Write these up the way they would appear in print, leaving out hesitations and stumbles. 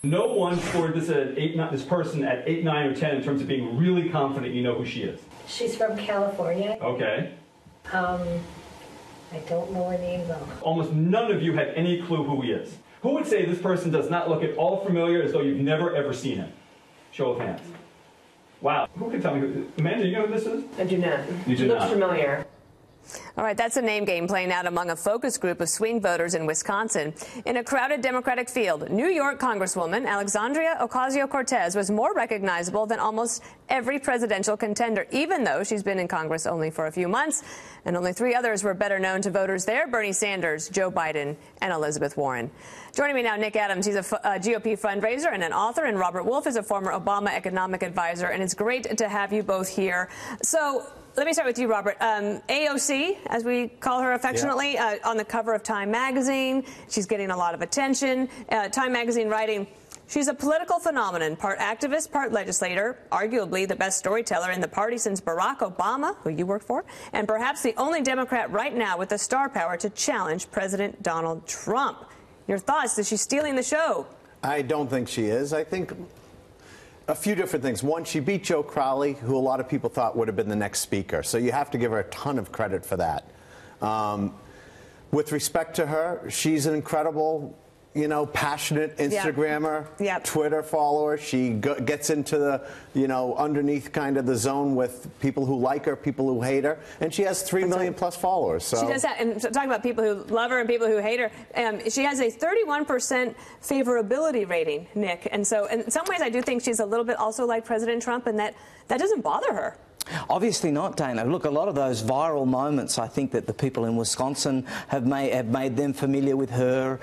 No one scored this person at 8, 9, or 10 in terms of being really confident you know who she is. She's from California. Okay. I don't know her name, though. Almost none of you had any clue who he is. Who would say this person does not look at all familiar as though you've never, ever seen him? Show of hands. Wow. Who can tell me who? Amanda, you know who this is? I do not. You do Looks not. familiar. All right, that's a name game playing out among a focus group of swing voters in Wisconsin. In a crowded Democratic field, New York Congresswoman Alexandria Ocasio-Cortez was more recognizable than almost every presidential contender, even though she's been in Congress only for a few months. And only 3 others were better known to voters there: Bernie Sanders, Joe Biden, and Elizabeth Warren. Joining me now, Nick Adams. He's a GOP fundraiser and an author, and Robert Wolf is a former Obama economic advisor. And it's great to have you both here. So let me start with you, Robert. AOC, as we call her affectionately, on the cover of Time magazine. She's getting a lot of attention. Time magazine writing, she's a political phenomenon, part activist, part legislator, arguably the best storyteller in the party since Barack Obama, who you worked for, and perhaps the only Democrat right now with the star power to challenge President Donald Trump. Your thoughts? Is she stealing the show? I don't think she is. I think a few different things. One, she beat Joe Crowley, who a lot of people thought would have been the next speaker. So you have to give her a ton of credit for that. With respect to her, she's an incredible, passionate Instagrammer, Twitter follower. She gets into the, underneath kind of the zone with people who like her, people who hate her, and she has 3 million plus followers. So she does that. And talking about people who love her and people who hate her, she has a 31% favorability rating, Nick. And so, in some ways, I do think she's a little bit also like President Trump, and that doesn't bother her. Obviously not, Dana. Look, a lot of those viral moments, I think that the people in Wisconsin have made them familiar with her.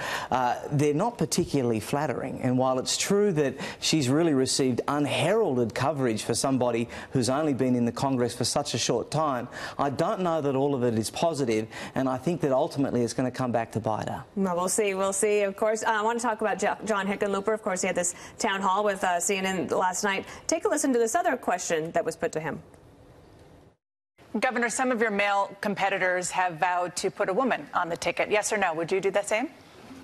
They're not particularly flattering. And while it's true that she's really received unheralded coverage for somebody who's only been in the Congress for such a short time, I don't know that all of it is positive, and I think that ultimately it's going to come back to bite her. Well, we'll see. We'll see. Of course, I want to talk about John Hickenlooper. Of course, he had this town hall with CNN last night. Take a listen to this other question that was put to him. Governor, some of your male competitors have vowed to put a woman on the ticket. Yes or no? Would you do the same?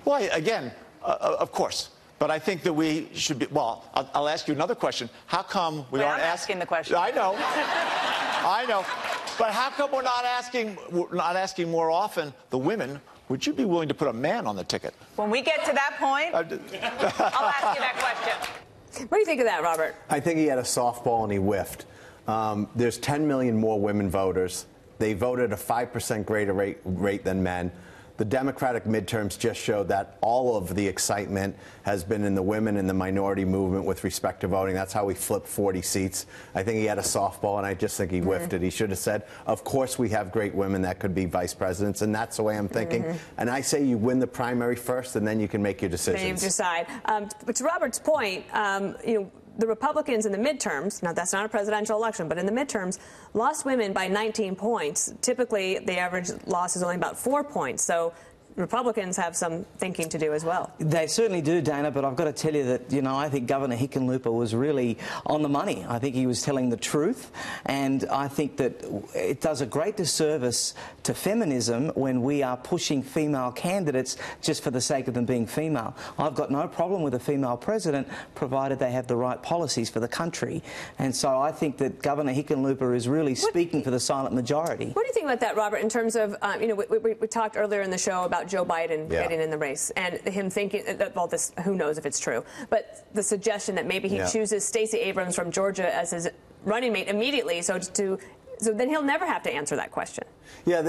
Well, again, of course. But I think that we should be, well, I'll ask you another question. How come we aren't asking the question? I know. I know. But how come we're not asking more often the women, would you be willing to put a man on the ticket? When we get to that point, I'll ask you that question. What do you think of that, Robert? I think he had a softball and he whiffed. There's 10 million more women voters. They voted a 5% greater rate than men. The Democratic midterms just showed that all of the excitement has been in the women and the minority movement with respect to voting. That's how we flipped 40 seats. I think he had a softball, and I just think he whiffed it. He should have said, of course we have great women that could be vice presidents, and that's the way I'm thinking. And I say you win the primary first, and then you can make your decisions. Then you decide. But to Robert's point, the Republicans in the midterms, now that's not a presidential election, but in the midterms, lost women by 19 points. Typically, the average loss is only about 4 points. So Republicans have some thinking to do as well. They certainly do, Dana, but I've got to tell you that, I think Governor Hickenlooper was really on the money. I think he was telling the truth, and I think that it does a great disservice to feminism when we are pushing female candidates just for the sake of them being female. I've got no problem with a female president, provided they have the right policies for the country. And so I think that Governor Hickenlooper is really speaking for the silent majority. What do you think about that, Robert, in terms of, we talked earlier in the show about Joe Biden getting in the race and him thinking, well, who knows if it's true, but the suggestion that maybe he chooses Stacey Abrams from Georgia as his running mate immediately, so then he'll never have to answer that question. Yeah,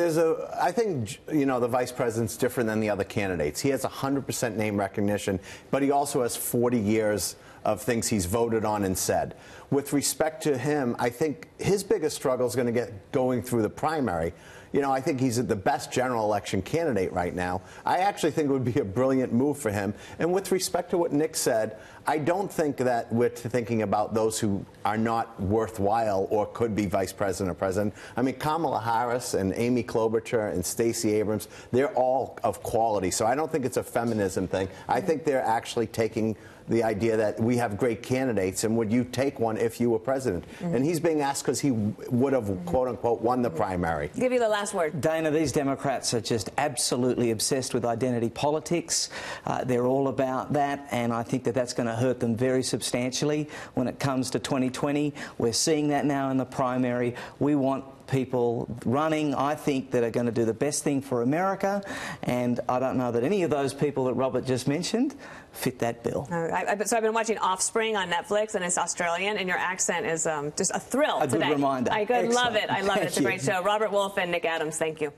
I think, the vice president's different than the other candidates. He has 100% name recognition, but he also has 40 years of things he's voted on and said. With respect to him, I think his biggest struggle is going to get going through the primary. I think he's the best general election candidate right now. I actually think it would be a brilliant move for him. And with respect to what Nick said, I don't think that we're thinking about those who are not worthwhile or could be vice president or president. I mean, Kamala Harris and and Amy Klobuchar and Stacey Abrams, they're all of quality. So I don't think it's a feminism thing. I think they're actually taking the idea that we have great candidates, and would you take one if you were president? And he's being asked because he would have, quote unquote, won the primary. Give you the last word. Dana, these Democrats are just absolutely obsessed with identity politics. They're all about that, and I think that that's going to hurt them very substantially when it comes to 2020. We're seeing that now in the primary. We want people running, I think, that are going to do the best thing for America, and I don't know that any of those people that Robert just mentioned fit that bill. So I've been watching Offspring on Netflix, and it's Australian, and your accent is just a thrill today. A good reminder. I love it. I love it. It's a Thank great show. Robert Wolf and Nick Adams, thank you.